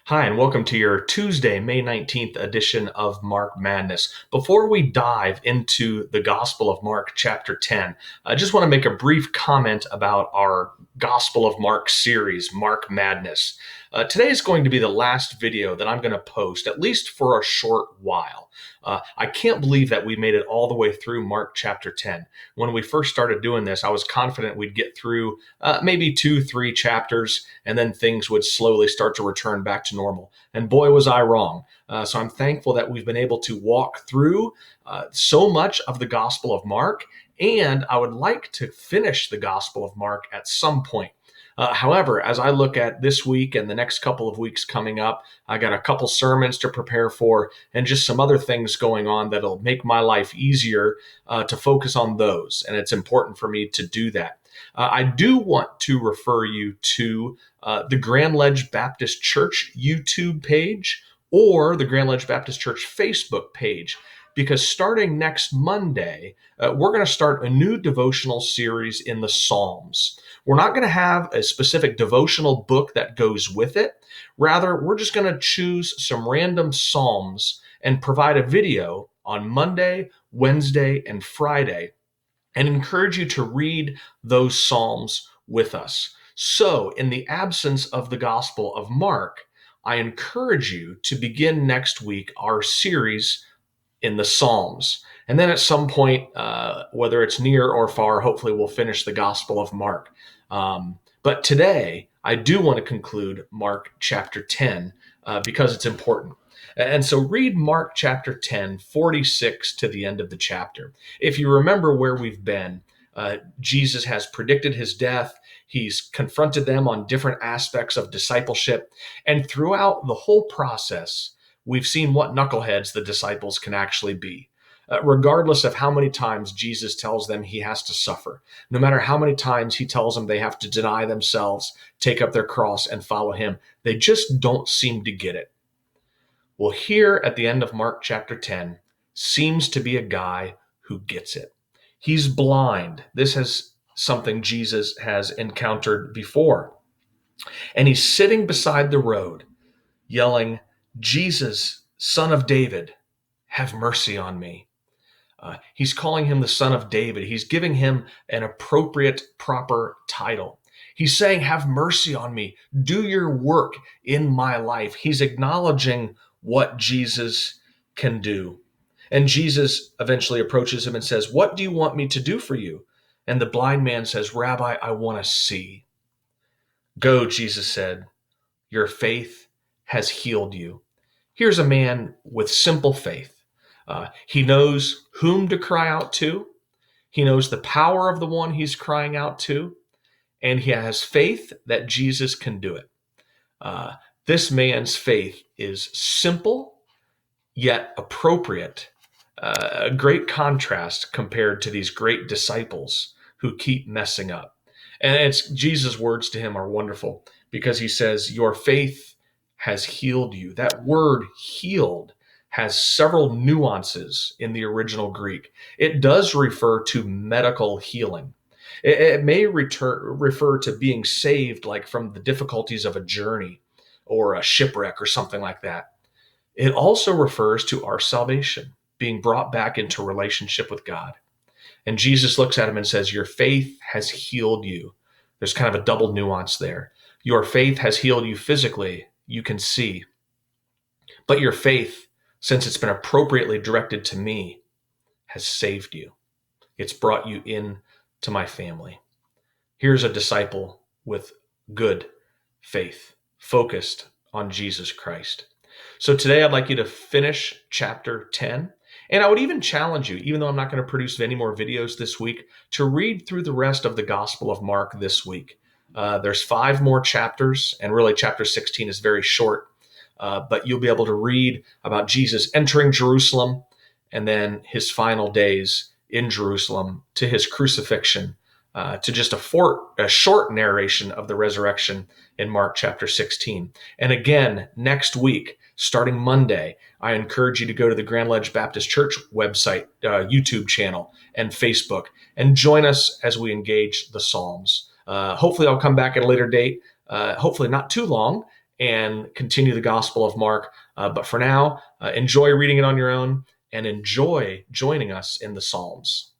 Hi, and welcome to your Tuesday, May 19th edition of Mark Madness. Before we dive into the Gospel of Mark, chapter 10, I just want to make a brief comment about our Gospel of Mark series, Mark Madness. Today is going to be the last video that I'm going to post, at least for a short while. I can't believe that we made it all the way through Mark chapter 10. When we first started doing this, I was confident we'd get through maybe 2-3 chapters, and then things would slowly start to return back to normal. And boy, was I wrong. So I'm thankful that we've been able to walk through so much of the Gospel of Mark, and I would like to finish the Gospel of Mark at some point. However, as I look at this week and the next couple of weeks coming up, I got a couple sermons to prepare for and just some other things going on that'll make my life easier to focus on those. And it's important for me to do that. I do want to refer you to the Grand Ledge Baptist Church YouTube page or the Grand Ledge Baptist Church Facebook page, because starting next Monday, we're going to start a new devotional series in the Psalms. We're not going to have a specific devotional book that goes with it. Rather, we're just going to choose some random Psalms and provide a video on Monday, Wednesday, and Friday, and encourage you to read those Psalms with us. So, in the absence of the Gospel of Mark, I encourage you to begin next week our series in the Psalms. And then at some point, whether it's near or far, hopefully we'll finish the Gospel of Mark. But today, I do want to conclude Mark chapter 10 because it's important. And so read Mark chapter 10, 46 to the end of the chapter. If you remember where we've been, Jesus has predicted his death. He's confronted them on different aspects of discipleship. And throughout the whole process, we've seen what knuckleheads the disciples can actually be. Regardless of how many times Jesus tells them he has to suffer, no matter how many times he tells them they have to deny themselves, take up their cross, and follow him, they just don't seem to get it. Well, here at the end of Mark chapter 10 seems to be a guy who gets it. He's blind. This is something Jesus has encountered before. And he's sitting beside the road yelling, "Jesus, Son of David, have mercy on me." He's calling him the Son of David. He's giving him an appropriate, proper title. He's saying, "Have mercy on me. Do your work in my life." He's acknowledging what Jesus can do. And Jesus eventually approaches him and says, "What do you want me to do for you?" And the blind man says, "Rabbi, I want to see." "Go," Jesus said. "Your faith has healed you." Here's a man with simple faith. He knows whom to cry out to. He knows the power of the one he's crying out to. And he has faith that Jesus can do it. This man's faith is simple, yet appropriate. A great contrast compared to these great disciples who keep messing up. And it's Jesus' words to him are wonderful because he says, "Your faith has healed you." That word "healed" has several nuances in the original Greek. It does refer to medical healing. It may refer to being saved, like from the difficulties of a journey or a shipwreck or something like that. It also refers to our salvation, being brought back into relationship with God. And Jesus looks at him and says, "Your faith has healed you." There's kind of a double nuance there. Your faith has healed you physically. You can see. But your faith, since it's been appropriately directed to me, has saved you. It's brought you in to my family. Here's a disciple with good faith, focused on Jesus Christ. So today I'd like you to finish chapter 10. And I would even challenge you, even though I'm not going to produce any more videos this week, to read through the rest of the Gospel of Mark this week. There's 5 more chapters, and really chapter 16 is very short. But you'll be able to read about Jesus entering Jerusalem and then his final days in Jerusalem to his crucifixion, to just a short narration of the resurrection in Mark chapter 16. And again, next week, starting Monday, I encourage you to go to the Grand Ledge Baptist Church website, YouTube channel, and Facebook, and join us as we engage the Psalms. Hopefully I'll come back at a later date, hopefully not too long, and continue the Gospel of Mark. But for now, enjoy reading it on your own and enjoy joining us in the Psalms.